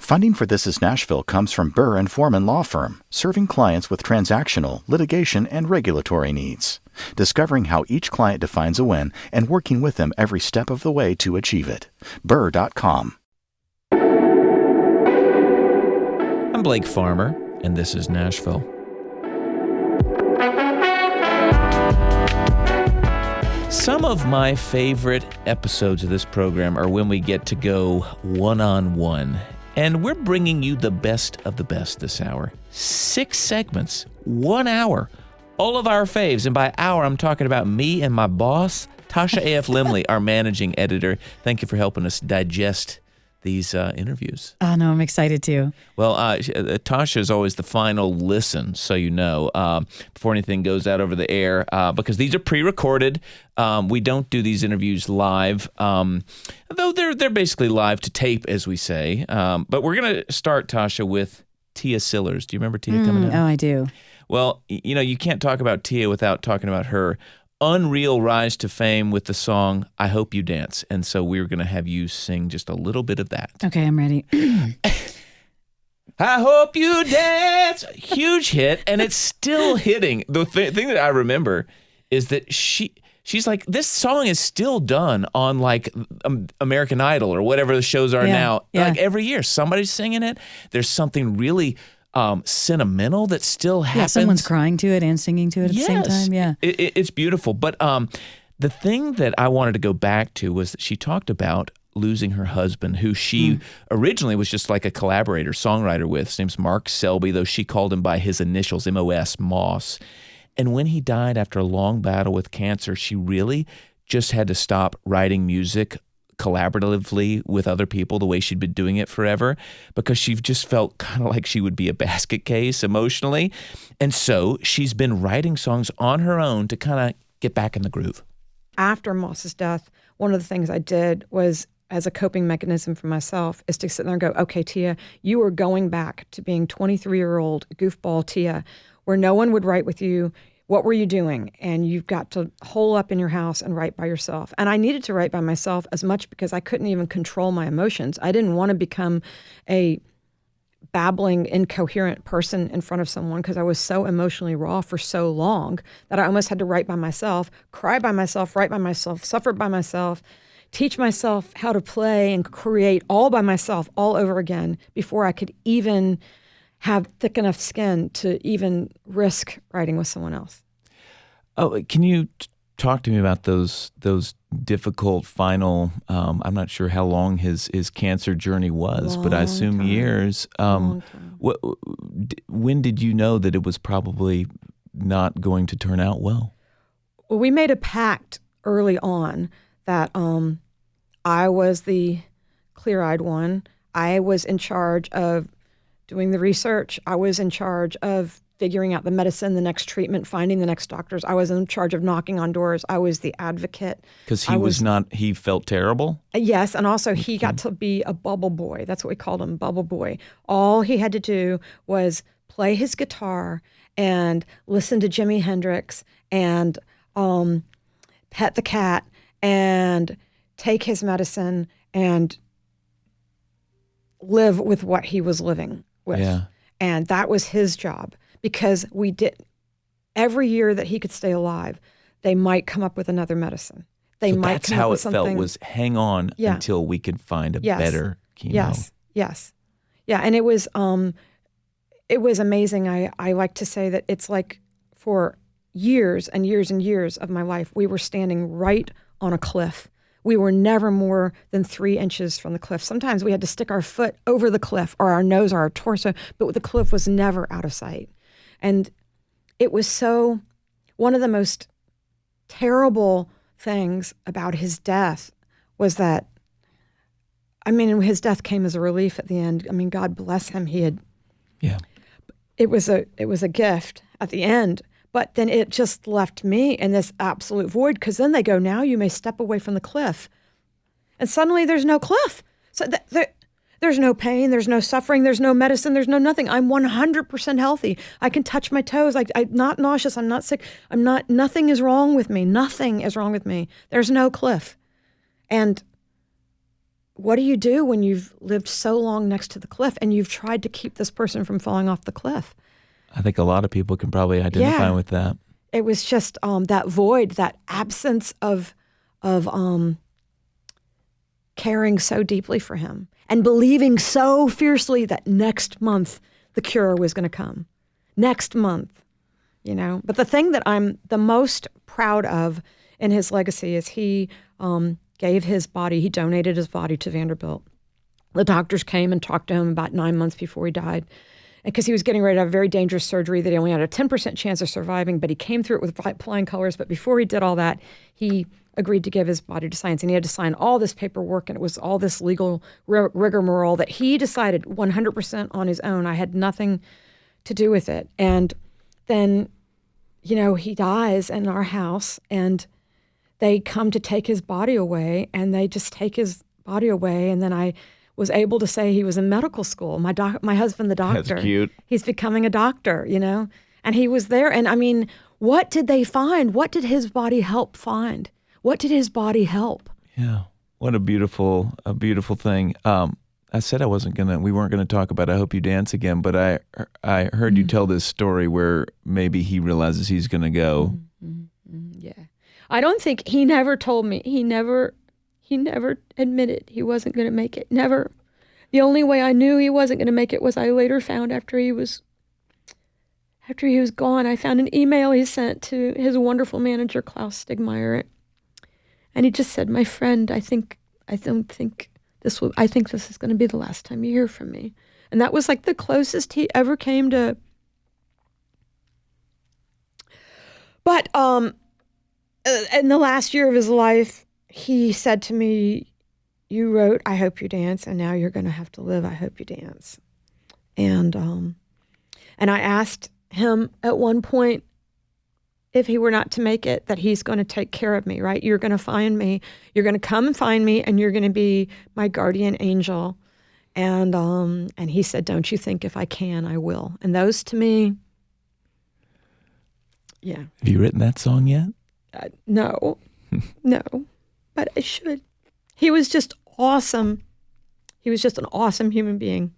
Funding for This Is Nashville comes from Burr and Foreman Law Firm, serving clients with transactional, litigation, and regulatory needs. Discovering how each client defines a win and working with them every step of the way to achieve it. Burr.com. I'm Blake Farmer, and this is Nashville. Some of my favorite episodes of this program are when we get to go one-on-one. And we're bringing you the best of the best this hour. 6 segments, 1 hour, all of our faves. And by hour, I'm talking about me and my boss, Tasha A.F. Limley, our managing editor. Thank you for helping us digest these interviews. Oh, no, I'm excited too. Well, Tasha is always the final listen, so you know, before anything goes out over the air, because these are pre-recorded. We don't do these interviews live, though they're basically live to tape, as we say. But we're going to start, Tasha, with Tia Sillers. Do you remember Tia coming in? Oh, I do. Well, you know, you can't talk about Tia without talking about her unreal rise to fame with the song I Hope You Dance. And so we're going to have you sing just a little bit of that. Okay, I'm ready. I hope you dance. Huge hit, and it's still hitting. The thing that I remember is that she's like, this song is still done on like American Idol or whatever the shows are now. Yeah. Like every year, somebody's singing it. There's something really sentimental that still happens. Yeah, someone's crying to it and singing to it at the same time. Yeah, it's beautiful. But the thing that I wanted to go back to was that she talked about losing her husband, who she originally was just like a collaborator, songwriter with. His name's Mark Selby, though she called him by his initials, M-O-S, Moss. And when he died after a long battle with cancer, she really just had to stop writing music collaboratively with other people the way she'd been doing it forever, because she just felt kind of like she would be a basket case emotionally. And so she's been writing songs on her own to kind of get back in the groove. After Moss's death, one of the things I did was, as a coping mechanism for myself, is to sit there and go, okay, Tia, you are going back to being 23-year-old goofball Tia, where no one would write with you. What were you doing? And you've got to hole up in your house and write by yourself. And I needed to write by myself as much because I couldn't even control my emotions. I didn't want to become a babbling, incoherent person in front of someone because I was so emotionally raw for so long that I almost had to write by myself, cry by myself, write by myself, suffer by myself, teach myself how to play and create all by myself all over again before I could even have thick enough skin to even risk writing with someone else. Oh, can you talk to me about those difficult final, I'm not sure how long his cancer journey was, but I assume years. When did you know that it was probably not going to turn out well? Well, we made a pact early on that I was the clear-eyed one. I was in charge of doing the research. I was in charge of figuring out the medicine, the next treatment, finding the next doctors. I was in charge of knocking on doors. I was the advocate. Because he felt terrible? Yes, and also he got to be a bubble boy. That's what we called him, bubble boy. All he had to do was play his guitar and listen to Jimi Hendrix and pet the cat and take his medicine and live with what he was living with. Yeah. And that was his job, because we did every year that he could stay alive, they might come up with another medicine. That's how it felt, was hang on until we could find a better chemo. Yes. Yeah. And it was amazing. I like to say that it's like for years and years and years of my life, we were standing right on a cliff. We were never more than 3 inches from the cliff. Sometimes we had to stick our foot over the cliff, or our nose or our torso, but the cliff was never out of sight. And it was one of the most terrible things about his death was that, his death came as a relief at the end. God bless him. It was a gift at the end. But then it just left me in this absolute void, because then they go, now you may step away from the cliff. And suddenly there's no cliff. So there's no pain, there's no suffering, there's no medicine, there's no nothing. I'm 100% healthy. I can touch my toes. I'm not nauseous. I'm not sick. Nothing is wrong with me. Nothing is wrong with me. There's no cliff. And what do you do when you've lived so long next to the cliff and you've tried to keep this person from falling off the cliff? I think a lot of people can probably identify Yeah. with that. It was just that void, that absence of caring so deeply for him and believing so fiercely that next month the cure was going to come. Next month, you know. But the thing that I'm the most proud of in his legacy is he gave his body, he donated his body to Vanderbilt. The doctors came and talked to him about 9 months before he died, because he was getting ready to have a very dangerous surgery that he only had a 10% chance of surviving, but he came through it with flying colors. But before he did all that, he agreed to give his body to science, and he had to sign all this paperwork, and it was all this legal rigmarole that he decided 100% on his own. I had nothing to do with it. And then, you know, he dies in our house, and they come to take his body away, and they just take his body away. And then I was able to say he was in medical school. My husband, the doctor. That's cute. He's becoming a doctor, you know, and he was there. And I mean, what did they find? What did his body help find? What did his body help? Yeah. What a beautiful thing. I said we weren't gonna talk about I Hope You Dance again, but I heard you tell this story where maybe he realizes he's gonna go. Yeah. I don't think he never told me. He never admitted he wasn't going to make it. Never. The only way I knew he wasn't going to make it was I later found after he was gone, I found an email he sent to his wonderful manager, Klaus Stigmeyer. And he just said, "My friend, I think this is going to be the last time you hear from me." And that was like the closest he ever came to. But in the last year of his life, he said to me, "You wrote I Hope You Dance, and now you're going to have to live I Hope You Dance." And I asked him at one point, if he were not to make it, that he's going to take care of me, right? You're going to find me. You're going to come and find me, and you're going to be my guardian angel. And he said, "Don't you think if I can, I will." And those to me, yeah. Have you written that song yet? No, but I should. He was just awesome. He was just an awesome human being.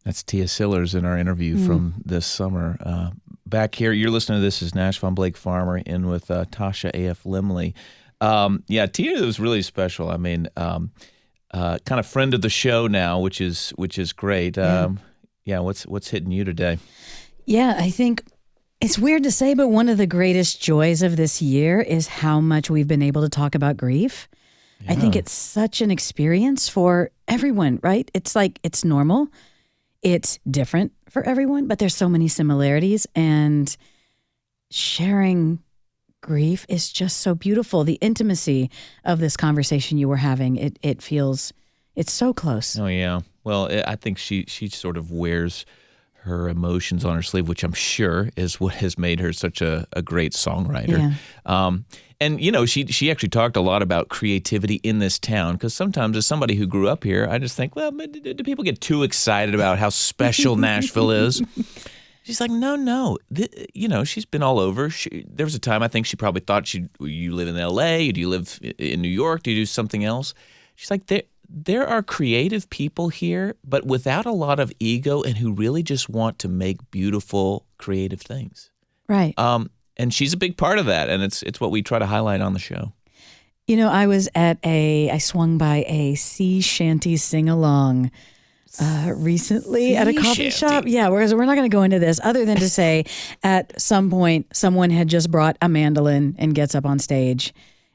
That's Tia Sillers in our interview from this summer. Back here, you're listening to This is Nashville. I'm Blake Farmer, in with Tasha A.F. Limley. Yeah, Tia was really special. I mean, kind of friend of the show now, which is great. Yeah, what's hitting you today? Yeah, I think it's weird to say, but one of the greatest joys of this year is how much we've been able to talk about grief. Yeah. I think it's such an experience for everyone, right? It's like, it's normal. It's different for everyone, but there's so many similarities, and sharing grief is just so beautiful. The intimacy of this conversation you were having, it feels, it's so close. Oh, yeah. Well, I think she sort of wears her emotions on her sleeve, which I'm sure is what has made her such a great songwriter. Yeah. And, you know, she actually talked a lot about creativity in this town, because sometimes as somebody who grew up here, I just think, well, do people get too excited about how special Nashville is? She's like, no. You know, she's been all over. There was a time I think she probably thought you live in L.A., do you live in New York, do you do something else? She's like, there are creative people here, but without a lot of ego, and who really just want to make beautiful, creative things. Right. And she's a big part of that, and it's what we try to highlight on the show. You know, I swung by a sea shanty sing-along recently at a coffee shop. Yeah, whereas we're not going to go into this other than to say at some point someone had just brought a mandolin and gets up on stage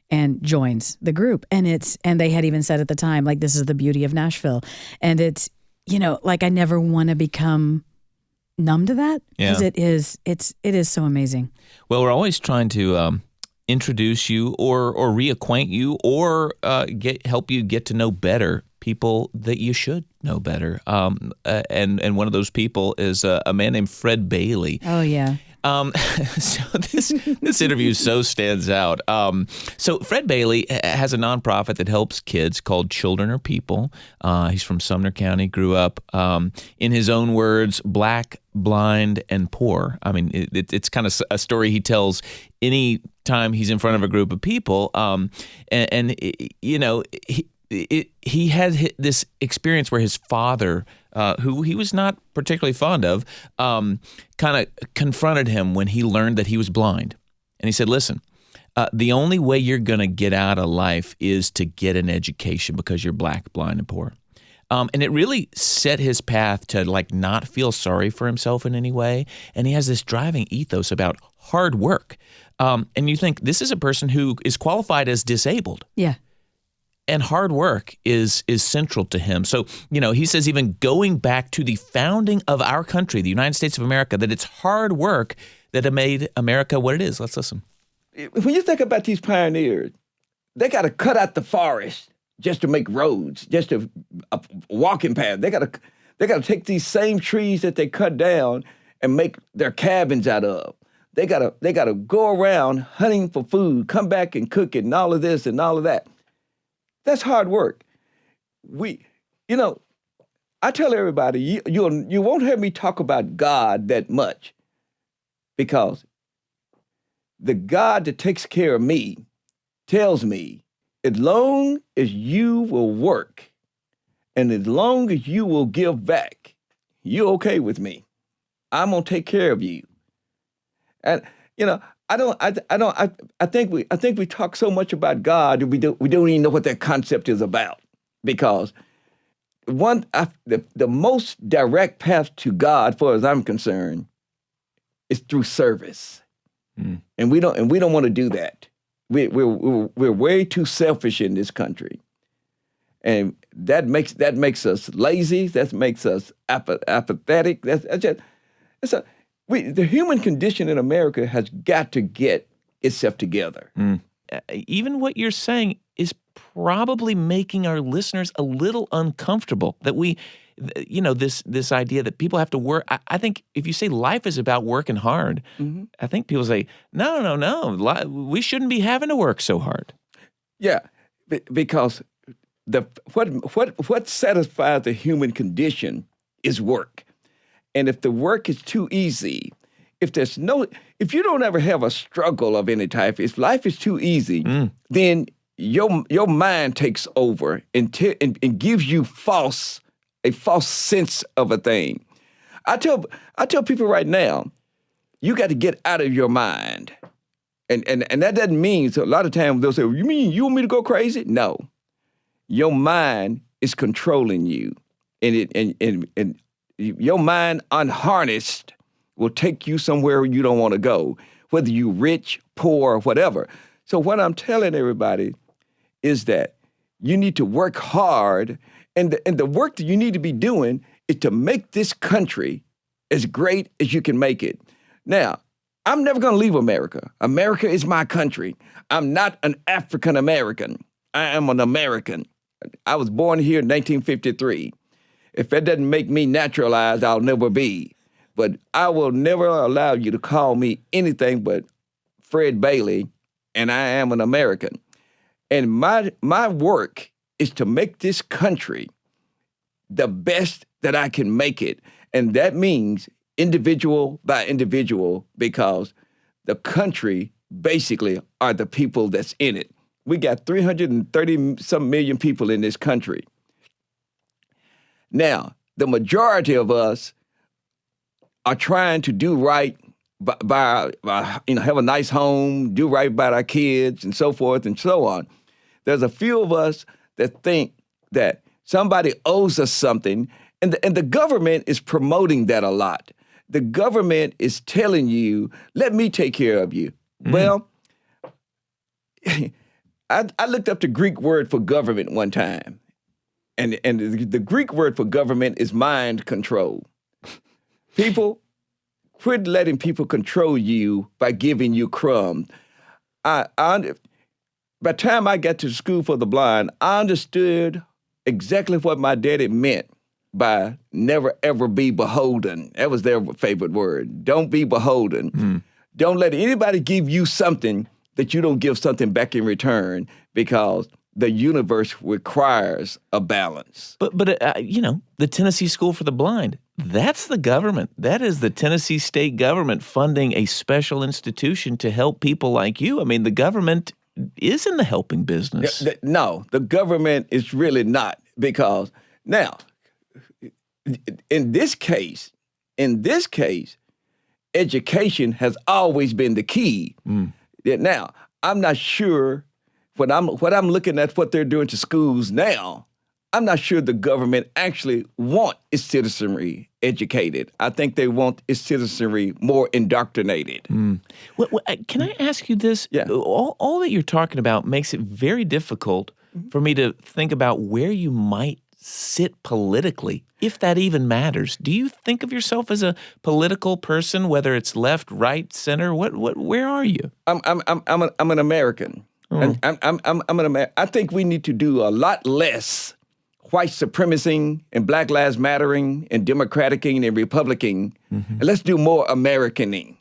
and joins the group. And they had even said at the time, like, this is the beauty of Nashville. And it's, you know, like, I never want to become numb to that, because it is so amazing. Well, we're always trying to introduce you or reacquaint you or help you get to know better people that you should know better. And one of those people is a man named Fred Bailey. Oh, yeah. So this interview so stands out. So Fred Bailey has a nonprofit that helps kids called Children Are People. He's from Sumner County, grew up, in his own words, black, blind, and poor. I mean, it's kind of a story he tells any time he's in front of a group of people. And you know, he had this experience where his father, who he was not particularly fond of, kind of confronted him when he learned that he was blind. And he said, listen, the only way you're going to get out of life is to get an education because you're black, blind, and poor. And it really set his path to like not feel sorry for himself in any way. And he has this driving ethos about hard work. And you think this is a person who is qualified as disabled. Yeah. And hard work is central to him. So, he says even going back to the founding of our country, the United States of America, that it's hard work that have made America what it is. Let's listen. When you think about these pioneers, they got to cut out the forest just to make roads, just to a walking path. They got to take these same trees that they cut down and make their cabins out of. They got to go around hunting for food, come back and cook it, and all of this and all of that. That's hard work. I tell everybody, you won't hear me talk about God that much because the God that takes care of me tells me, as long as you will work and as long as you will give back, you're okay with me. I'm gonna take care of you. And I think we talk so much about God that we don't even know what that concept is about. Because the most direct path to God, as far as I'm concerned, is through service. Mm. And we don't want to do that. We're way too selfish in this country, and that makes us lazy. That makes us apathetic. The human condition in America has got to get itself together. Mm. Even what you're saying is probably making our listeners a little uncomfortable. That this idea that people have to work. I think if you say life is about working hard, mm-hmm. I think people say, no. We shouldn't be having to work so hard. Yeah, because what satisfies the human condition is work. And if the work is too easy, if you don't ever have a struggle of any type, if life is too easy, then your mind takes over and gives you a false sense of a thing. I tell people right now, you got to get out of your mind. And that doesn't mean, so a lot of times they'll say, you mean you want me to go crazy? No. Your mind is controlling you. And your mind unharnessed will take you somewhere you don't want to go, whether you're rich, poor, whatever. So what I'm telling everybody is that you need to work hard, and the work that you need to be doing is to make this country as great as you can make it. Now, I'm never going to leave America. America is my country. I'm not an African American. I am an American. I was born here in 1953. If that doesn't make me naturalized, I'll never be. But I will never allow you to call me anything but Fred Bailey, and I am an American. And my work is to make this country the best that I can make it. And that means individual by individual, because the country basically are the people that's in it. We got 330-some million people in this country. Now, the majority of us are trying to do right by have a nice home, do right by our kids, and so forth and so on. There's a few of us that think that somebody owes us something, and the government is promoting that a lot. The government is telling you, let me take care of you. Mm. Well, I looked up the Greek word for government one time, and the Greek word for government is mind control. People, quit letting people control you by giving you crumbs. By the time I got to school for the blind, I understood exactly what my daddy meant by never, ever be beholden. That was their favorite word. Don't be beholden. Mm. Don't let anybody give you something that you don't give something back in return, because the universe requires a balance. But the Tennessee School for the Blind, that's the government. That is the Tennessee state government funding a special institution to help people like you. I mean, the government is in the helping business. No, the government is really not, because now, in this case, education has always been the key. Now, I'm not sure when I'm looking at what they're doing to schools now, I'm not sure the government actually want its citizenry educated. I think they want its citizenry more indoctrinated. Well, can I ask you this? Yeah. All that you're talking about makes it very difficult for me to think about where you might sit politically, if that even matters. Do you think of yourself as a political person, whether it's left, right, center? Where are you? I'm an American. And I'm an American. I think we need to do a lot less white supremacy and Black Lives Mattering and Democraticing and Republicaning, and let's do more Americaning.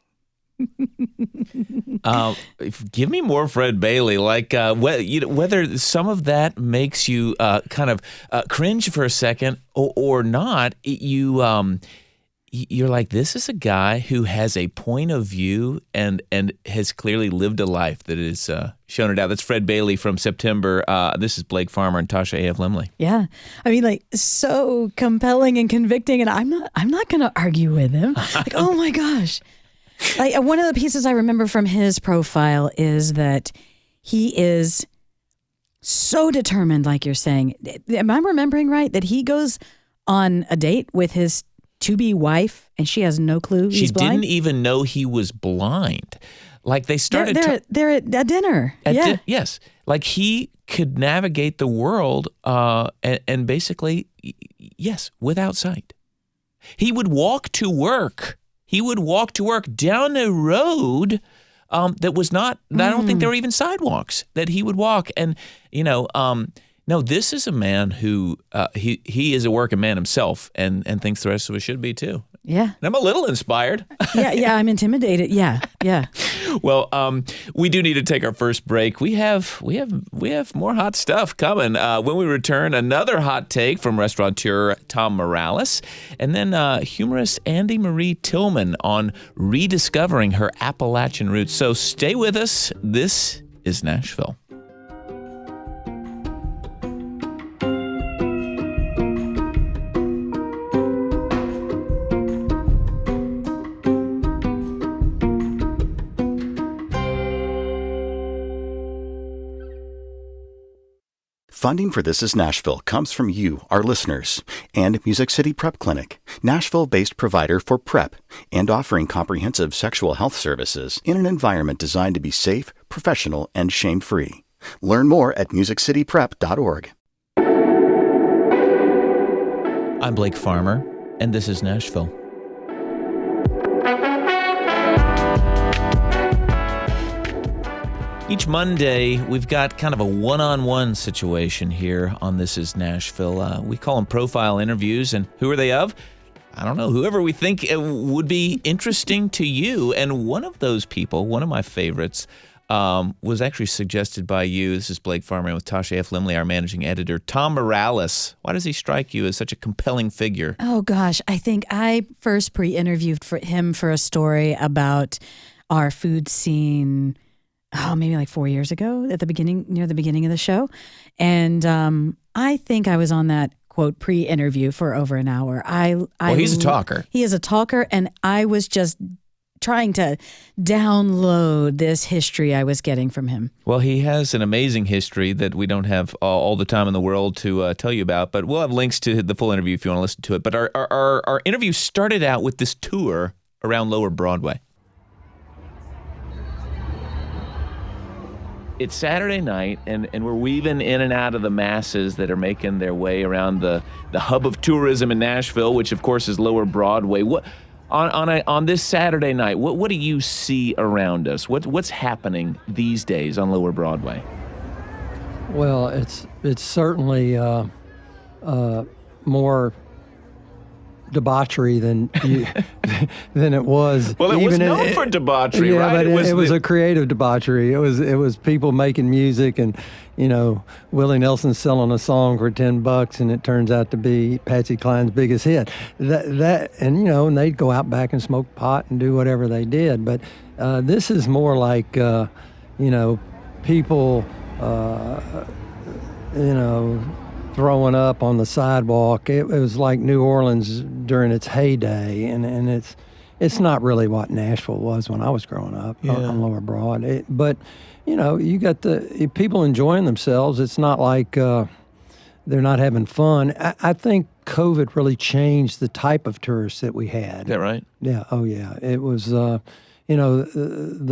Give me more Fred Bailey. Like whether some of that makes you kind of cringe for a second or not, you're like, this is a guy who has a point of view and has clearly lived a life that is shown it out. That's Fred Bailey from September. This is Blake Farmer and Tasha A.F. Limley. Yeah. I mean, like, so compelling and convicting, and I'm not going to argue with him. Like, oh my gosh. Like, one of the pieces I remember from his profile is that he is so determined, like you're saying. Am I remembering right that he goes on a date with his to-be wife and she has no clue he's blind? She didn't even know he was blind. Like, they started... They're at a dinner. Yes. Like, he could navigate the world and basically, yes, without sight. He would walk to work. Down a road that was not... I don't think there were even sidewalks that he would walk. And, no, this is a man who... he is a working man himself and thinks the rest of us should be too. Yeah. And I'm a little inspired. Yeah, I'm intimidated. Yeah. Well, we do need to take our first break. We have more hot stuff coming. When we return, another hot take from restaurateur Tom Morales, and then humorist Andy Marie Tillman on rediscovering her Appalachian roots. So stay with us. This is Nashville. Funding for This is Nashville comes from you, our listeners, and Music City Prep Clinic, Nashville-based provider for PrEP, and offering comprehensive sexual health services in an environment designed to be safe, professional, and shame-free. Learn more at musiccityprep.org. I'm Blake Farmer, and this is Nashville. Each Monday, we've got kind of a one-on-one situation here on This is Nashville. We call them profile interviews, and who are they of? I don't know, whoever we think would be interesting to you. And one of those people, one of my favorites, was actually suggested by you. This is Blake Farmer with Tasha F. Limley, our managing editor. Tom Morales. Why does he strike you as such a compelling figure? Oh, gosh. I think I first pre-interviewed him for a story about our food scene, maybe like 4 years ago near the beginning of the show. And I think I was on that, quote, pre-interview for over an hour. He's a talker. He is a talker, and I was just trying to download this history I was getting from him. Well, he has an amazing history that we don't have all the time in the world to tell you about, but we'll have links to the full interview if you want to listen to it. But our interview started out with this tour around Lower Broadway. It's Saturday night, and we're weaving in and out of the masses that are making their way around the hub of tourism in Nashville, which of course is Lower Broadway. What on this Saturday night? What do you see around us? What's happening these days on Lower Broadway? Well, it's certainly more debauchery than it was. Well, it was known for debauchery, yeah, right? But it was a creative debauchery. It was people making music, and Willie Nelson selling a song for $10, and it turns out to be Patsy Cline's biggest hit. And they'd go out back and smoke pot and do whatever they did. But this is more like people, throwing up on the sidewalk. It was like New Orleans during its heyday, and it's not really what Nashville was when I was growing up on Lower Broad. But you got the people enjoying themselves. It's not like they're not having fun. I think COVID really changed the type of tourists that we had. Is that right? Yeah. Oh, yeah. It was. The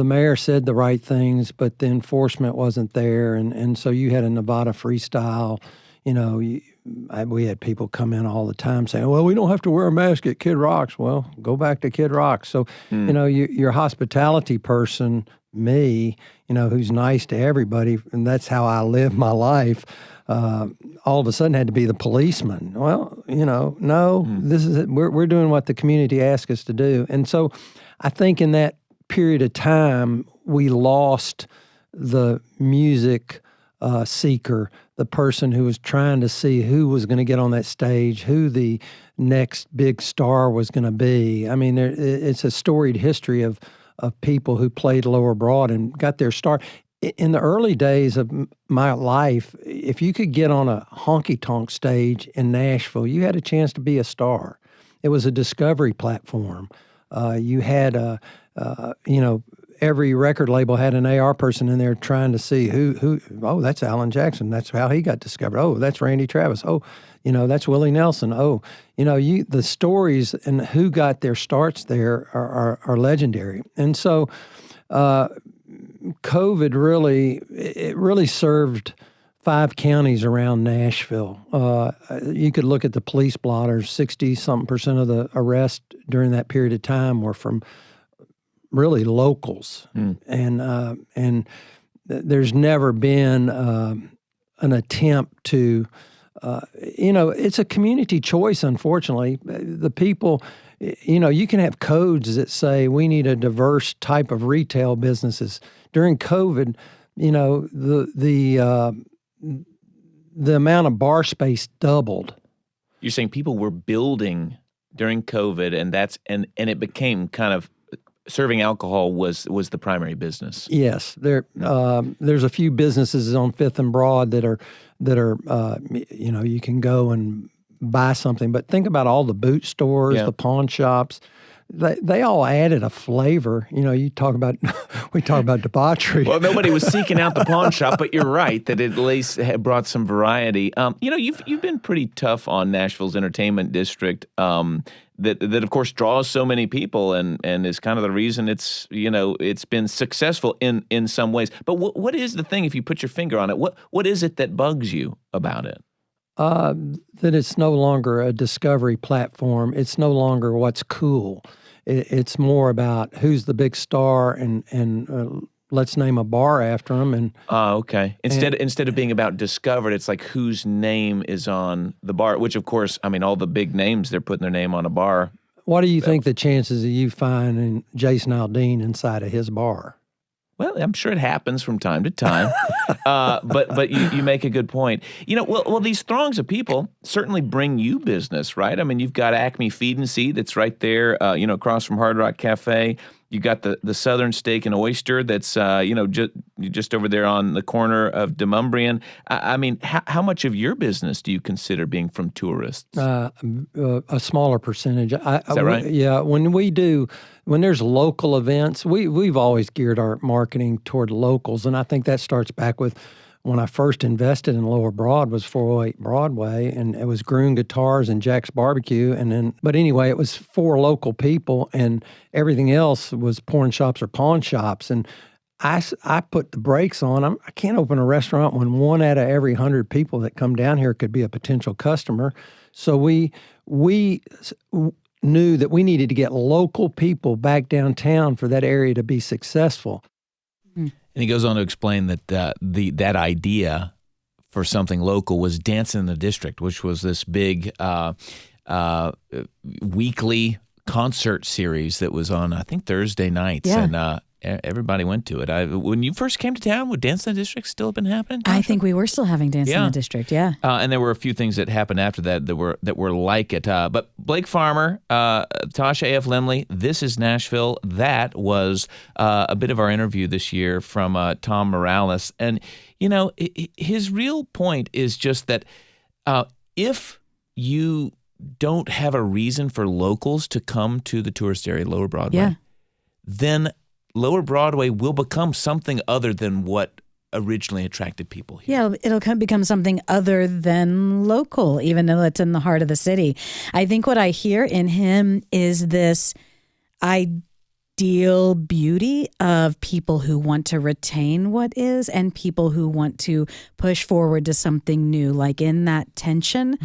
mayor said the right things, but the enforcement wasn't there, and so you had a Nevada freestyle. We had people come in all the time saying, well, we don't have to wear a mask at Kid Rock's. Well, go back to Kid Rock's. So, your hospitality person, me, who's nice to everybody, and that's how I live my life, all of a sudden had to be the policeman. Well, this is it. We're doing what the community asked us to do. And so I think in that period of time, we lost the music seeker, the person who was trying to see who was going to get on that stage, who the next big star was going to be. I mean, it's a storied history of people who played Lower Broad and got their start. In the early days of my life, if you could get on a honky-tonk stage in Nashville, you had a chance to be a star. It was a discovery platform. You had every record label had an AR person in there trying to see who. Oh, that's Alan Jackson. That's how he got discovered. Oh, that's Randy Travis. Oh, that's Willie Nelson. Oh, the stories and who got their starts there are legendary. And so, COVID really served 5 counties around Nashville. You could look at the police blotters. 60-something% of the arrests during that period of time were from really locals, and there's never been an attempt to, it's a community choice. Unfortunately, the people, you can have codes that say we need a diverse type of retail businesses. During COVID, the amount of bar space doubled. You're saying people were building during COVID, and it became kind of serving alcohol was the primary business. Yes, there's a few businesses on 5th and Broad that are you can go and buy something, but think about all the boot stores, the pawn shops. They all added a flavor. We talk about debauchery. Well, nobody was seeking out the pawn shop, but you're right that it at least had brought some variety. You've been pretty tough on Nashville's entertainment district. That of course draws so many people and is kind of the reason it's been successful in some ways. But what is the thing, if you put your finger on it? What is it that bugs you about it? That it's no longer a discovery platform. It's no longer what's cool. It's more about who's the big star and let's name a bar after them. And okay. Instead of being about discovered, it's like whose name is on the bar. Which, of course, I mean, all the big names, they're putting their name on a bar. What do you think the chances of you finding Jason Aldean inside of his bar? Well, I'm sure it happens from time to time, but you make a good point. Well, these throngs of people certainly bring you business, right? I mean, you've got Acme Feed and Seed that's right there, across from Hard Rock Cafe. You got the Southern Steak and Oyster that's just over there on the corner of Demumbrian. I mean, how much of your business do you consider being from tourists? A smaller percentage. Is that right? Yeah. When there's local events, we've always geared our marketing toward locals, and I think that starts back with when I first invested in Lower Broad was 408 Broadway, and it was Groon Guitars and Jack's Barbecue, but anyway, it was 4 local people, and everything else was porn shops or pawn shops, and I put the brakes on. I can't open a restaurant when 1 out of every 100 people that come down here could be a potential customer. So we knew that we needed to get local people back downtown for that area to be successful. And he goes on to explain that that idea for something local was Dancing in the District, which was this big weekly concert series that was on, I think, Thursday nights. Yeah. And everybody went to it. When you first came to town, would Dance in the District still have been happening? I think we were still having Dance in the District, yeah. And there were a few things that happened after that were like it. But Blake Farmer, Tasha A.F. Limley, This is Nashville. That was a bit of our interview this year from Tom Morales. And, his real point is just that if you don't have a reason for locals to come to the tourist area, Lower Broadway, then Lower Broadway will become something other than what originally attracted people here. Yeah, it'll become something other than local, even though it's in the heart of the city. I think what I hear in him is this ideal beauty of people who want to retain what is and people who want to push forward to something new. Like in that tension,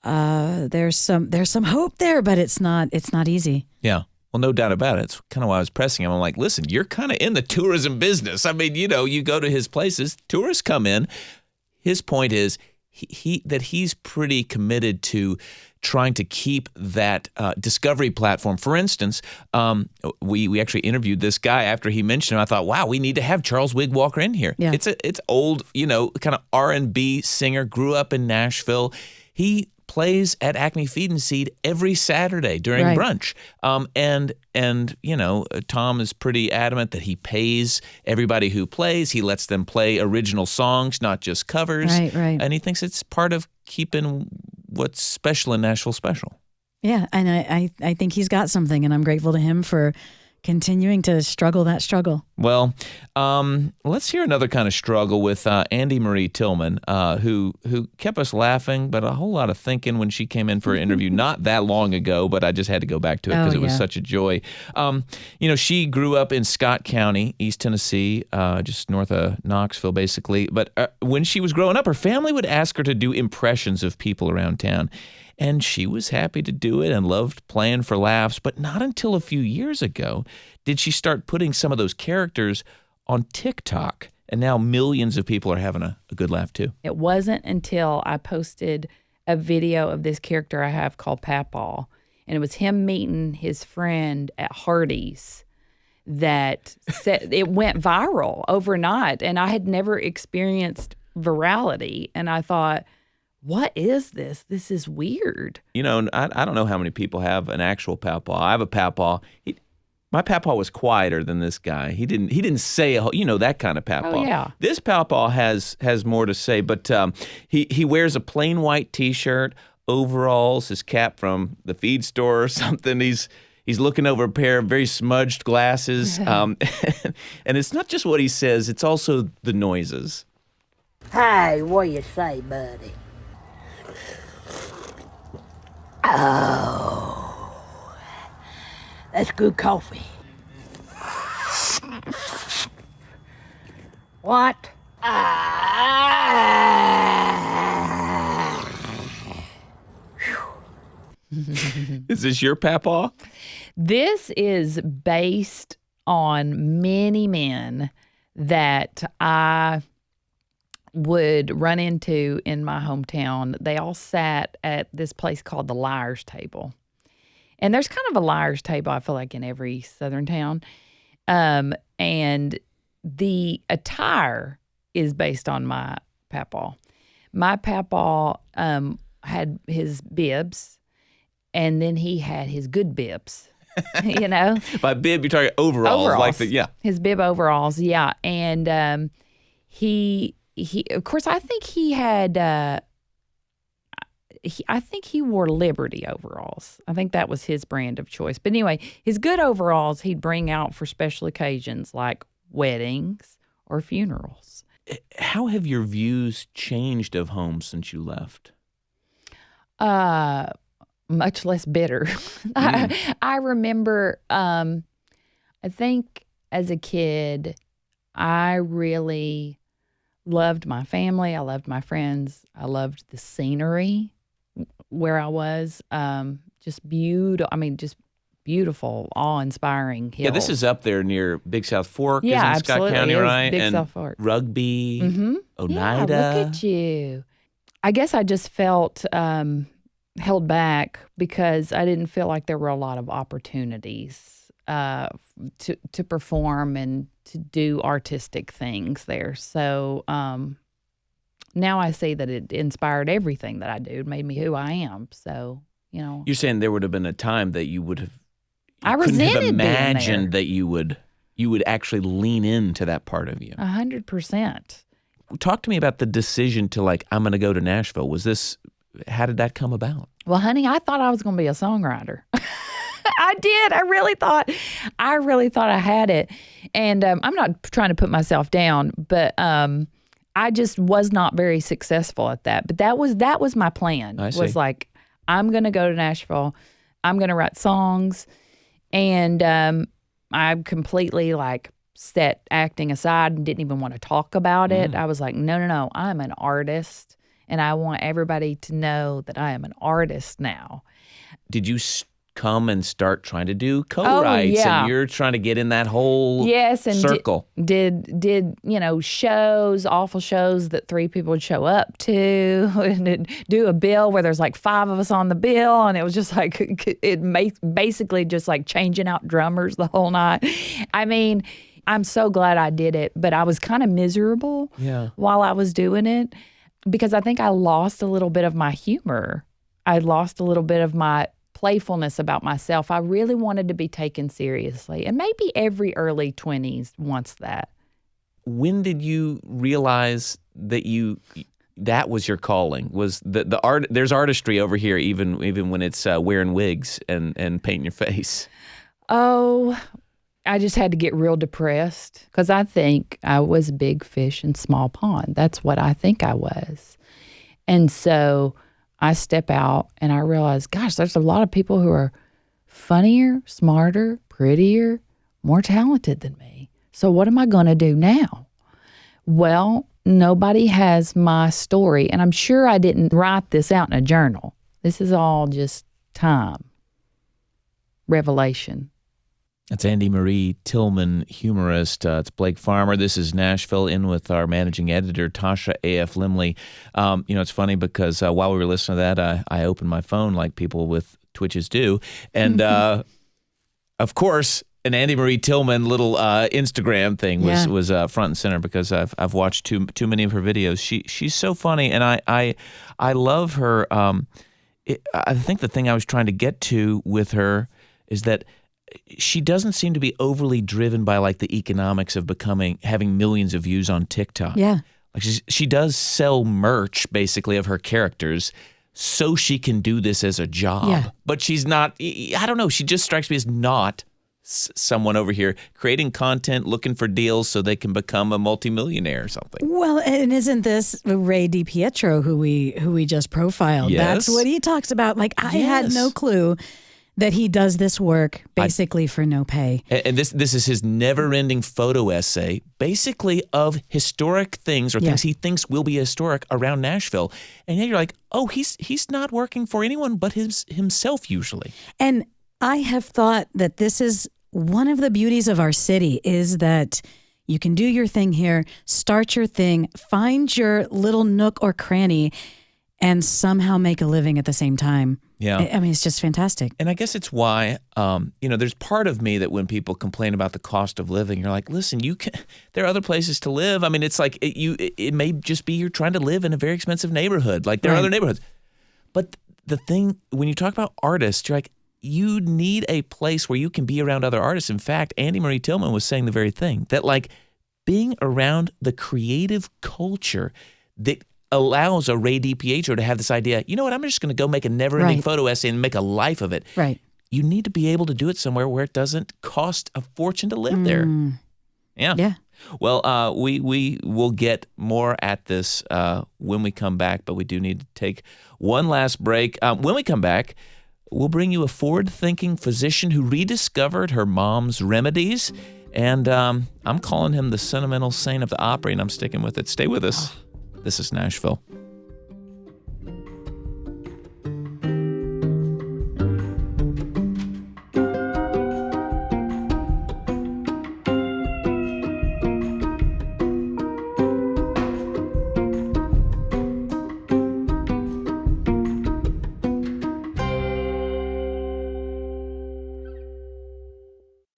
there's some hope there, but it's not easy. Yeah. Well, no doubt about it. It's kind of why I was pressing him. I'm like, listen, you're kind of in the tourism business. I mean, you go to his places, tourists come in. His point is that he's pretty committed to trying to keep that discovery platform. For instance, we actually interviewed this guy after he mentioned him. I thought, wow, we need to have Charles Wigwalker in here. Yeah. It's old, kind of R&B singer, grew up in Nashville. He plays at Acme Feed and Seed every Saturday during brunch. And Tom is pretty adamant that he pays everybody who plays. He lets them play original songs, not just covers. Right. And he thinks it's part of keeping what's special in Nashville special. Yeah, and I think he's got something, and I'm grateful to him for continuing to struggle that struggle. Well, let's hear another kind of struggle with Andy Marie Tillman, who kept us laughing, but a whole lot of thinking when she came in for an interview not that long ago, but I just had to go back to it because it was such a joy. She grew up in Scott County, East Tennessee, just north of Knoxville, basically. But when she was growing up, her family would ask her to do impressions of people around town. And she was happy to do it and loved playing for laughs. But not until a few years ago did she start putting some of those characters on TikTok. And now millions of people are having a good laugh, too. It wasn't until I posted a video of this character I have called Papaw. And it was him meeting his friend at Hardee's that it went viral overnight. And I had never experienced virality. And I thought, what is this? This is weird. I don't know how many people have an actual Papaw. I have a Papaw. My Papaw was quieter than this guy. He didn't say that kind of Papaw. Oh, yeah. This Papaw has more to say, but he wears a plain white T-shirt, overalls, his cap from the feed store or something. He's looking over a pair of very smudged glasses, and it's not just what he says; it's also the noises. Hey, what you say, buddy? Oh, that's good coffee. What? Is this your Papaw? This is based on many men that I would run into in my hometown. They all sat at this place called the Liar's Table. And there's kind of a Liar's Table, I feel like, in every southern town. And the attire is based on my Papaw. My Papaw had his bibs, and then he had his good bibs, By bib, you're talking overalls. His bib overalls, yeah. And he of course, I think he had, I think he wore Liberty overalls. I think that was his brand of choice. But anyway, his good overalls he'd bring out for special occasions like weddings or funerals. How have your views changed of home since you left? Much less bitter. I remember, I think as a kid, I really loved my family. I loved my friends. I loved the scenery where I was. Just beautiful, awe-inspiring hills. Yeah, this is up there near Big South Fork, yeah, isn't it? Scott County, right? Big South Fork. Rugby, Oneida. Yeah, look at you. I guess I just felt held back because I didn't feel like there were a lot of opportunities to perform and to do artistic things there. So now I see that it inspired everything that I do. It made me who I am. So, You're saying there would have been a time that you would have I couldn't have resented being imagined there. that you would actually lean into that part of you. 100%. Talk to me about the decision to I'm going to go to Nashville. How did that come about? Well, honey, I thought I was going to be a songwriter. I did. I really thought I had it. And I'm not trying to put myself down, but I just was not very successful at that. But that was my plan. I see. Was I'm going to go to Nashville. I'm going to write songs. And I completely set acting aside and didn't even want to talk about it. I was like, no, I'm an artist. And I want everybody to know that I am an artist now. Did you come and start trying to do co-writes? yeah. And you're trying to get in that whole and circle. Did shows, awful shows that 3 people would show up to, and do a bill where there's 5 of us on the bill, and it was just basically just changing out drummers the whole night. I mean, I'm so glad I did it, but I was kind of miserable while I was doing it because I think I lost a little bit of my humor. I lost a little bit of my playfulness about myself. I really wanted to be taken seriously. And maybe every early 20s wants that. When did you realize that that was your calling? Was the art? There's artistry over here, even when it's wearing wigs and painting your face. Oh, I just had to get real depressed because I think I was a big fish in small pond. That's what I think I was. And so I step out and I realize, gosh, there's a lot of people who are funnier, smarter, prettier, more talented than me. So what am I going to do now? Well, nobody has my story. And I'm sure I didn't write this out in a journal. This is all just time. Revelation. That's Andy Marie Tillman, humorist. It's Blake Farmer. This is Nashville, in with our managing editor, Tasha A.F. Limley. It's funny because while we were listening to that, I opened my phone like people with Twitches do. And, of course, an Andy Marie Tillman little Instagram thing was front and center because I've watched too many of her videos. She's so funny, and I love her. I think the thing I was trying to get to with her is that she doesn't seem to be overly driven by the economics of having millions of views on TikTok. Yeah. She does sell merch basically of her characters so she can do this as a job. Yeah. But she's not, I don't know, she just strikes me as not someone over here creating content, looking for deals so they can become a multimillionaire or something. Well, and isn't this Ray DiPietro who we just profiled? Yes. That's what he talks about. I had no clue that he does this work basically for no pay. And this is his never-ending photo essay, basically of historic things or things he thinks will be historic around Nashville. And then you're like, oh, he's not working for anyone but himself usually. And I have thought that this is one of the beauties of our city is that you can do your thing here, start your thing, find your little nook or cranny, and somehow make a living at the same time. Yeah. I mean, it's just fantastic. And I guess it's why, there's part of me that when people complain about the cost of living, you're like, listen, there are other places to live. I mean, it's like it may just be you're trying to live in a very expensive neighborhood. There are other neighborhoods. But the thing, when you talk about artists, you're like, you need a place where you can be around other artists. In fact, Andy Marie Tillman was saying the very thing, that being around the creative culture that allows a Ray DiPietro to have this idea, you know what, I'm just going to go make a never-ending photo essay and make a life of it. Right. You need to be able to do it somewhere where it doesn't cost a fortune to live there. Yeah. Yeah. Well, we will get more at this when we come back, but we do need to take one last break. When we come back, we'll bring you a forward-thinking physician who rediscovered her mom's remedies, and I'm calling him the sentimental saint of the Opry, and I'm sticking with it. Stay with us. This is Nashville.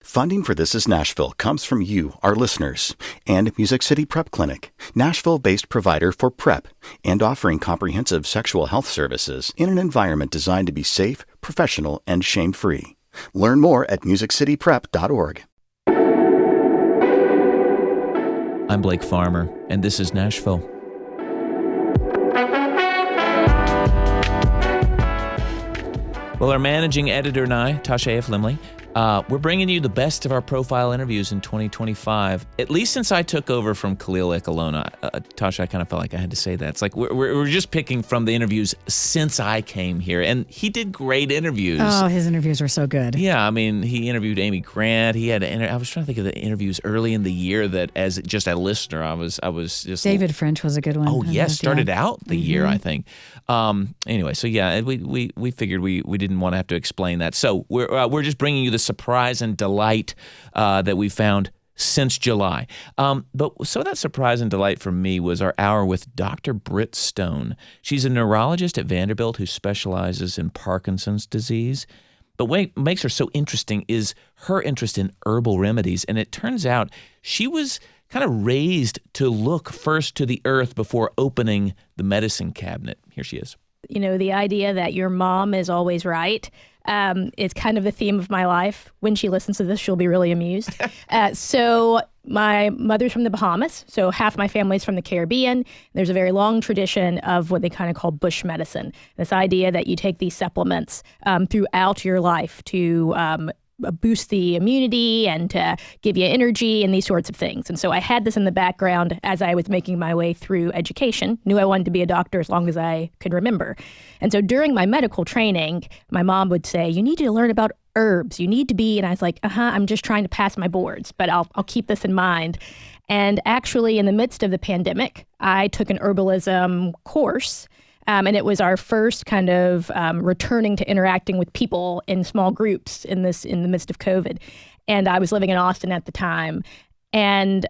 Funding for This Is Nashville comes from you, our listeners, and Music City Prep Clinic, Nashville-based provider for PrEP and offering comprehensive sexual health services in an environment designed to be safe, professional, and shame-free. Learn more at musiccityprep.org. I'm Blake Farmer, and this is Nashville. Well, our managing editor and I, Tasha A.F. Limley, we're bringing you the best of our profile interviews in 2025, at least since I took over from Khalil Ekalona. Tasha, I kind of felt like I had to say that. It's like we're just picking from the interviews since I came here, and he did great interviews. Oh, his interviews were so good. Yeah, I mean, he interviewed Amy Grant. He had I was trying to think of the interviews early in the year that, as just a listener, I was just David French was a good one. Oh yes, started out the year, I think. Anyway, so yeah, we figured we didn't want to have to explain that, so we're just bringing you the surprise and delight that we found since July. But some of that surprise and delight for me was our hour with Dr. Britt Stone. She's a neurologist at Vanderbilt who specializes in Parkinson's disease. But what makes her so interesting is her interest in herbal remedies. And it turns out she was kind of raised to look first to the earth before opening the medicine cabinet. Here she is. You know, the idea that your mom is always right is kind of the theme of my life. When she listens to this, she'll be really amused. So my mother's from the Bahamas, so half my family's from the Caribbean. There's a very long tradition of what they kind of call bush medicine, this idea that you take these supplements throughout your life to boost the immunity and to give you energy and these sorts of things. And so I had this in the background as I was making my way through education. Knew I wanted to be a doctor as long as I could remember. And so during my medical training, my mom would say, you need to learn about herbs. You need to be, and I was like, I'm just trying to pass my boards, but I'll keep this in mind. And actually in the midst of the pandemic, I took an herbalism course. And it was our first kind of returning to interacting with people in small groups in the midst of COVID. And I was living in Austin at the time. And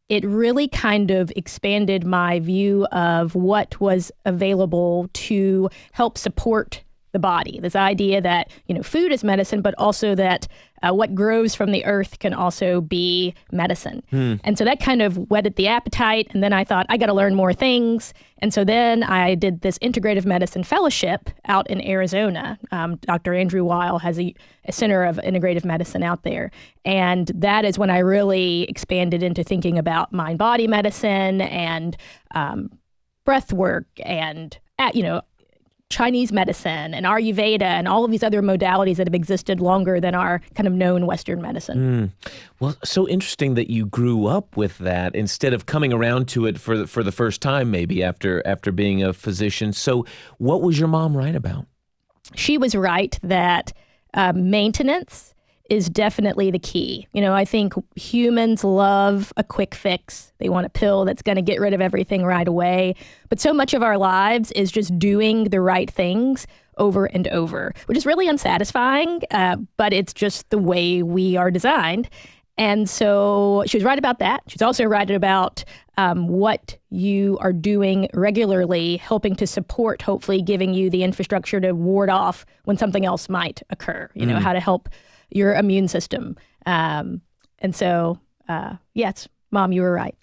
it really kind of expanded my view of what was available to help support the body. This idea that, food is medicine, but also that what grows from the earth can also be medicine. And so that kind of whetted the appetite. And then I thought, I got to learn more things. And so then I did this integrative medicine fellowship out in Arizona. Dr. Andrew Weil has a center of integrative medicine out there. And that is when I really expanded into thinking about mind-body medicine and breath work and, Chinese medicine and Ayurveda and all of these other modalities that have existed longer than our kind of known Western medicine. Well, so interesting that you grew up with that instead of coming around to it for the first time, maybe after being a physician. So what was your mom right about? She was right that maintenance is definitely the key. I think humans love a quick fix. They want a pill that's going to get rid of everything right away. But so much of our lives is just doing the right things over and over, which is really unsatisfying, but it's just the way we are designed. And so she was right about that. She's also right about what you are doing regularly, helping to support, hopefully giving you the infrastructure to ward off when something else might occur, how to help your immune system. And so, yes, Mom, you were right.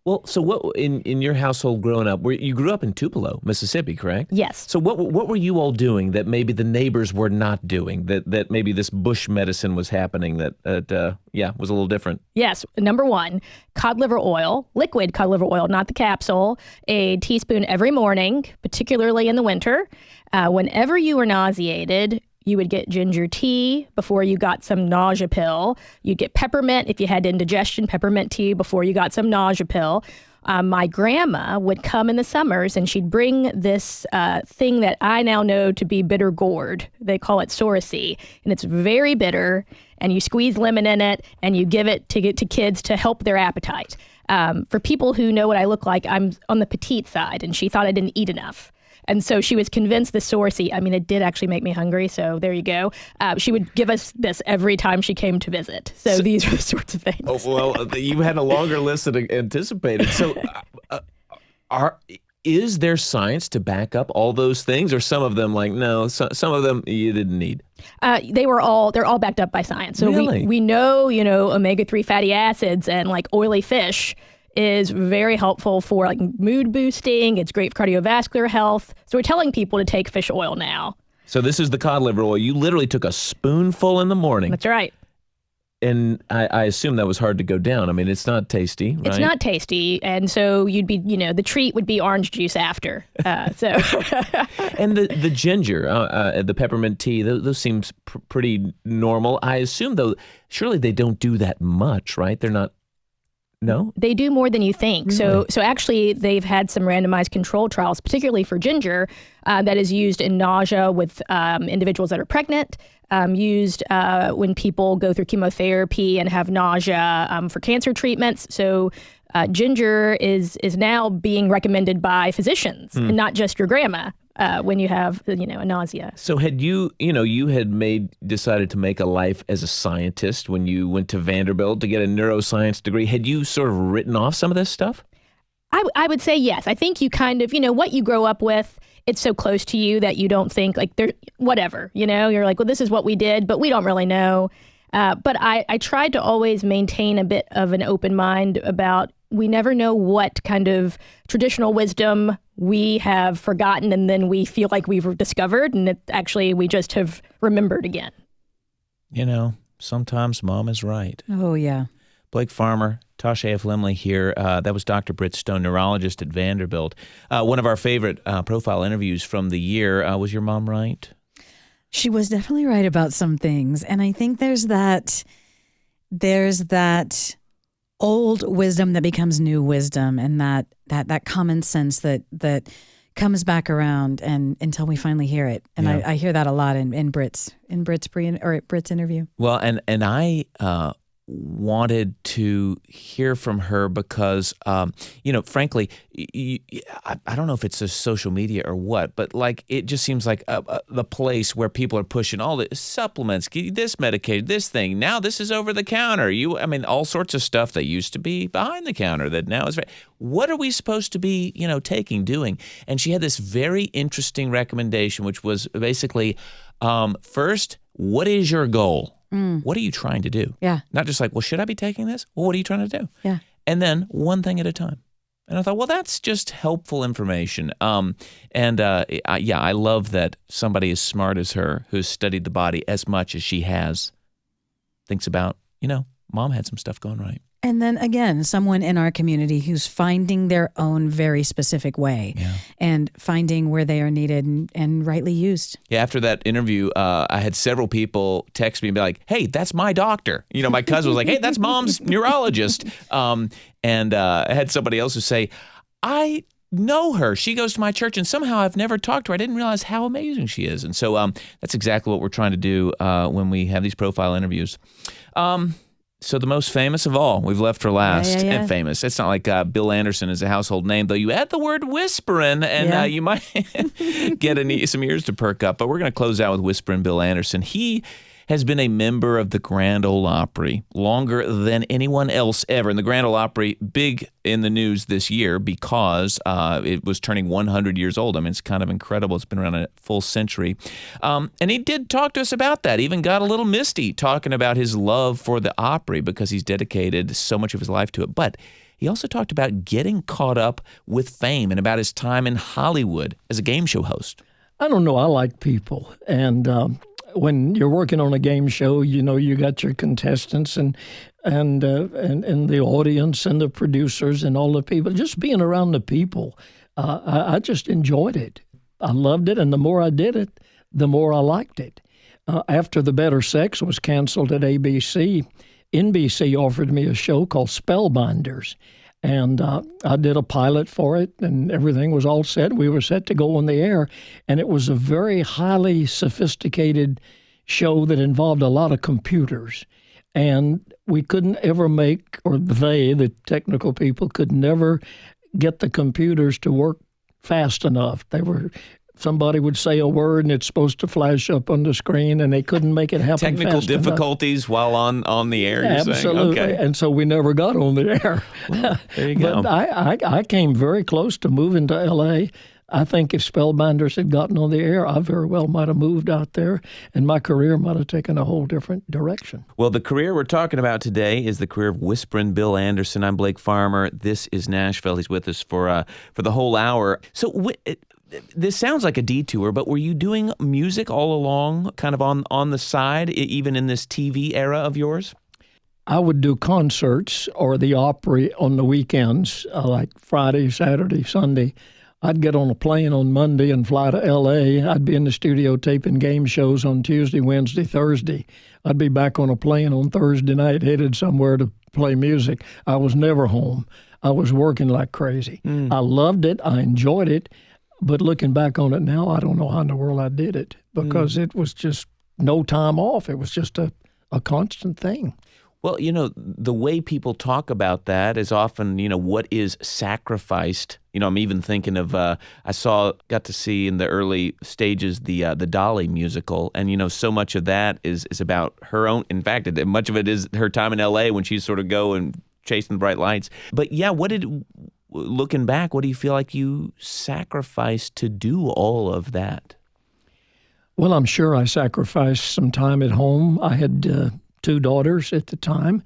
Well, so what in your household growing up, you grew up in Tupelo, Mississippi, correct? Yes. So what were you all doing that maybe the neighbors were not doing, that maybe this bush medicine was happening that was a little different? Yes. Number one, cod liver oil, liquid cod liver oil, not the capsule, a teaspoon every morning, particularly in the winter. Whenever you were nauseated, you would get ginger tea before you got some nausea pill. You'd get peppermint if you had indigestion, peppermint tea before you got some nausea pill. My grandma would come in the summers and she'd bring this thing that I now know to be bitter gourd. They call it Soracey, and it's very bitter, and you squeeze lemon in it and you give it to kids to help their appetite. For people who know what I look like, I'm on the petite side, and she thought I didn't eat enough. And so she was convinced the Soracey, it did actually make me hungry, so there you go. She would give us this every time she came to visit. So these are the sorts of things. Oh, well, you had a longer list than anticipated. So is there science to back up all those things, or some of them like no, some of them you didn't need? They're all backed up by science. So Really? we know, omega-3 fatty acids and like oily fish is very helpful for like mood boosting. It's great for cardiovascular health. So we're telling people to take fish oil now. So this is the cod liver oil. You literally took a spoonful in the morning. That's right. And I assume that was hard to go down. I mean, it's not tasty, right? It's not tasty. And so you'd be, the treat would be orange juice after. And the ginger, the peppermint tea, those seems pretty normal. I assume, though, surely they don't do that much, right? They're not. No? They do more than you think. Really? So actually, they've had some randomized control trials, particularly for ginger, that is used in nausea with individuals that are pregnant, used when people go through chemotherapy and have nausea for cancer treatments. So ginger is now being recommended by physicians, and not just your grandma. When you have, a nausea. So had you had decided to make a life as a scientist when you went to Vanderbilt to get a neuroscience degree. Had you sort of written off some of this stuff? I would say yes. I think you kind of, what you grow up with, it's so close to you that you don't think like whatever, you're like, well, this is what we did, but we don't really know. But I tried to always maintain a bit of an open mind about we never know what kind of traditional wisdom we have forgotten and then we feel like we've discovered, and actually we just have remembered again. Sometimes mom is right. Oh, yeah. Blake Farmer, Tasha F. Limley here. That was Dr. Britt Stone, neurologist at Vanderbilt. One of our favorite profile interviews from the year. Was your mom right? She was definitely right about some things. And I think there's that old wisdom that becomes new wisdom, and that common sense that comes back around and until we finally hear it. And I hear that a lot in Britt's interview. Well, and I wanted to hear from her because, frankly, I don't know if it's a social media or what, but like it just seems like the place where people are pushing all the supplements, this medicated, this thing. Now this is over the counter. All sorts of stuff that used to be behind the counter that now is. What are we supposed to be, doing? And she had this very interesting recommendation, which was basically, first, what is your goal? What are you trying to do? Yeah. Not just like, well, should I be taking this? Well, what are you trying to do? Yeah. And then one thing at a time. And I thought, well, that's just helpful information. I love that somebody as smart as her, who's studied the body as much as she has, thinks about, mom had some stuff going right. And then again, someone in our community who's finding their own very specific way and finding where they are needed and rightly used. Yeah, after that interview, I had several people text me and be like, hey, that's my doctor. My cousin was like, hey, that's mom's neurologist. And I had somebody else who say, I know her. She goes to my church, and somehow I've never talked to her. I didn't realize how amazing she is. And so that's exactly what we're trying to do when we have these profile interviews. So the most famous of all, we've left for last. Yeah. And famous. It's not like Bill Anderson is a household name, though you add the word whispering, and you might get some ears to perk up. But we're going to close out with whispering Bill Anderson. He has been a member of the Grand Ole Opry longer than anyone else ever. And the Grand Ole Opry, big in the news this year because it was turning 100 years old. It's kind of incredible. It's been around a full century. And he did talk to us about that, even got a little misty talking about his love for the Opry because he's dedicated so much of his life to it. But he also talked about getting caught up with fame and about his time in Hollywood as a game show host. I don't know. I like people. And when you're working on a game show, you got your contestants and the audience and the producers and all the people. Just being around the people, I just enjoyed it. I loved it, and the more I did it, the more I liked it. After The Better Sex was canceled at ABC, NBC offered me a show called Spellbinders. And I did a pilot for it, and everything was all set. We were set to go on the air, and it was a very highly sophisticated show that involved a lot of computers. And we couldn't ever the technical people, could never get the computers to work fast enough. They were somebody would say a word and it's supposed to flash up on the screen, and they couldn't make it happen. Technical fast enough. difficulties while on the air. You're Absolutely, saying? Okay. and so we never got on the air. Well, there you go. But I came very close to moving to L.A. I think if Spellbinders had gotten on the air, I very well might have moved out there, and my career might have taken a whole different direction. Well, the career we're talking about today is the career of Whisperin' Bill Anderson. I'm Blake Farmer. This is Nashville. He's with us for the whole hour. So this sounds like a detour, but were you doing music all along, kind of on the side, even in this TV era of yours? I would do concerts or the Opry on the weekends, like Friday, Saturday, Sunday. I'd get on a plane on Monday and fly to L.A. I'd be in the studio taping game shows on Tuesday, Wednesday, Thursday. I'd be back on a plane on Thursday night, headed somewhere to play music. I was never home. I was working like crazy. I loved it. I enjoyed it. But looking back on it now, I don't know how in the world I did it, because it was just no time off. It was just a constant thing. Well, the way people talk about that is often, what is sacrificed. I'm even thinking of, got to see in the early stages the Dolly musical. And, so much of that is about her own. In fact, much of it is her time in L.A. when she's sort of going chasing the bright lights. But yeah, looking back, what do you feel like you sacrificed to do all of that? Well, I'm sure I sacrificed some time at home. I had 2 daughters at the time.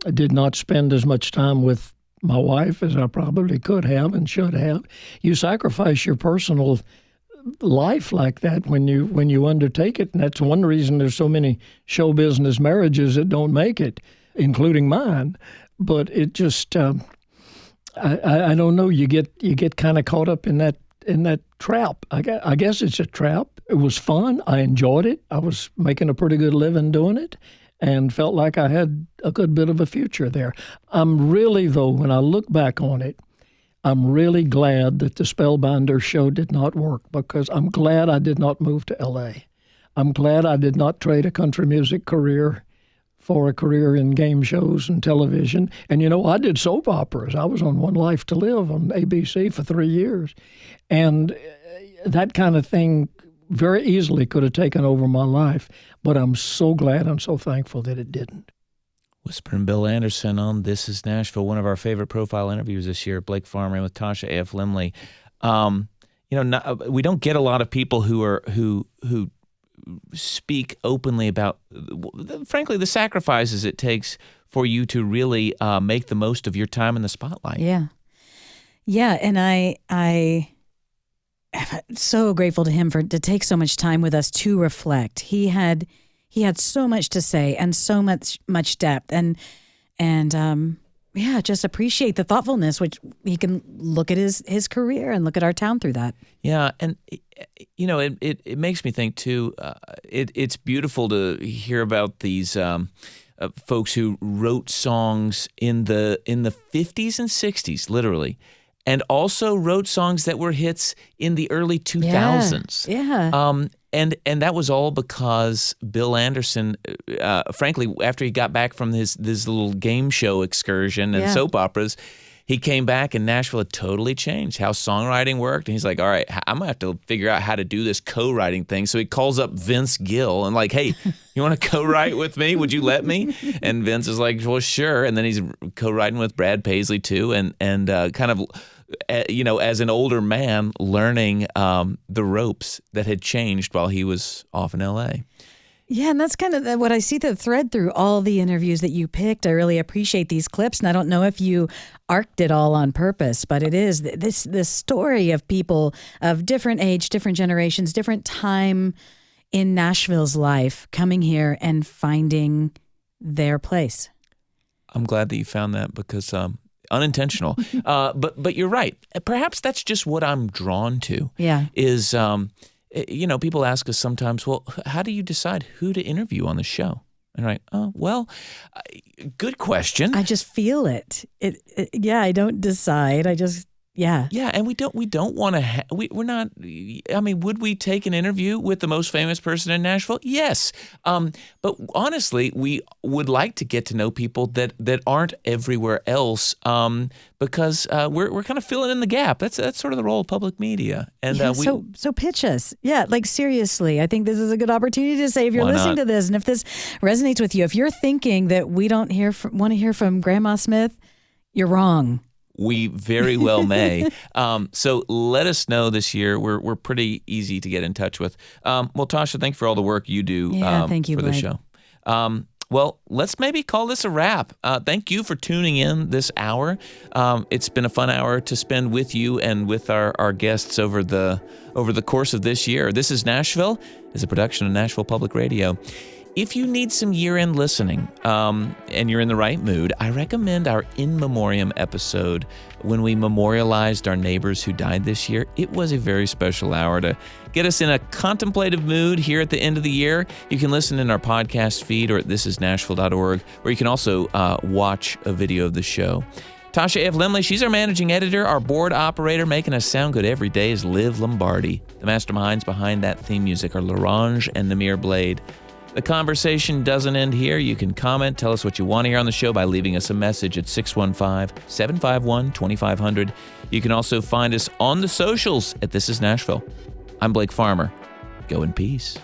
I did not spend as much time with my wife as I probably could have and should have. You sacrifice your personal life like that when you undertake it, and that's one reason there's so many show business marriages that don't make it, including mine. But it just, I don't know. You get kind of caught up in that trap. I guess it's a trap. It was fun. I enjoyed it. I was making a pretty good living doing it, and felt like I had a good bit of a future there. I'm really, though, when I look back on it, I'm really glad that the Spellbinder show did not work, because I'm glad I did not move to L.A. I'm glad I did not trade a country music career for a career in game shows and television. And, I did soap operas. I was on One Life to Live on ABC for 3 years. And that kind of thing very easily could have taken over my life, but I'm so glad and so thankful that it didn't. Whisperin' Bill Anderson on This is Nashville, one of our favorite profile interviews this year. Blake Farmer with Tasha A.F. Limley. We don't get a lot of people who speak openly about, frankly, the sacrifices it takes for you to really make the most of your time in the spotlight. Yeah, and I so grateful to him to take so much time with us to reflect. He had so much to say and so much depth, and just appreciate the thoughtfulness, which he can look at his career and look at our town through that. Yeah, and it makes me think too. It's beautiful to hear about these folks who wrote songs in the 50s and 60s, literally. And also wrote songs that were hits in the early 2000s. Yeah. And that was all because Bill Anderson, frankly, after he got back from this little game show excursion and soap operas, he came back and Nashville had totally changed how songwriting worked. And he's like, all right, I'm going to have to figure out how to do this co-writing thing. So he calls up Vince Gill and like, hey, you want to co-write with me? Would you let me? And Vince is like, well, sure. And then he's co-writing with Brad Paisley too. And kind of, as an older man, learning the ropes that had changed while he was off in L.A. Yeah, and that's kind of what I see the thread through all the interviews that you picked. I really appreciate these clips, and I don't know if you arced it all on purpose, but it is this story of people of different age, different generations, different time in Nashville's life, coming here and finding their place. I'm glad that you found that because unintentional, but you're right. Perhaps that's just what I'm drawn to. Yeah, is. People ask us sometimes, well, how do you decide who to interview on the show? And I'm like, oh, well, good question. I just feel it. Yeah, I don't decide. I just, Yeah. Yeah, and we don't want to. We're not. I mean, would we take an interview with the most famous person in Nashville? Yes, but honestly, we would like to get to know people that aren't everywhere else, because we're kind of filling in the gap. That's sort of the role of public media. And so pitch us. Yeah, like seriously, I think this is a good opportunity to say if you're listening to this and if this resonates with you, if you're thinking that we don't want to hear from Grandma Smith, you're wrong. We very well may. So let us know this year. We're pretty easy to get in touch with. Well, Tasha, thank you for all the work you do thank you, for the Blake. show. Well, let's maybe call this a wrap. Thank you for tuning in this hour. It's been a fun hour to spend with you and with our guests over the course of this year. This is Nashville. It's a production of Nashville Public Radio. If you need some year-end listening and you're in the right mood, I recommend our In Memoriam episode when we memorialized our neighbors who died this year. It was a very special hour to get us in a contemplative mood here at the end of the year. You can listen in our podcast feed or at thisisnashville.org, where you can also watch a video of the show. Tasha F. Lemley, she's our managing editor, our board operator, making us sound good every day is Liv Lombardi. The masterminds behind that theme music are LaRange and Namir Blade. The conversation doesn't end here. You can comment, tell us what you want to hear on the show by leaving us a message at 615-751-2500. You can also find us on the socials at This Is Nashville. I'm Blake Farmer. Go in peace.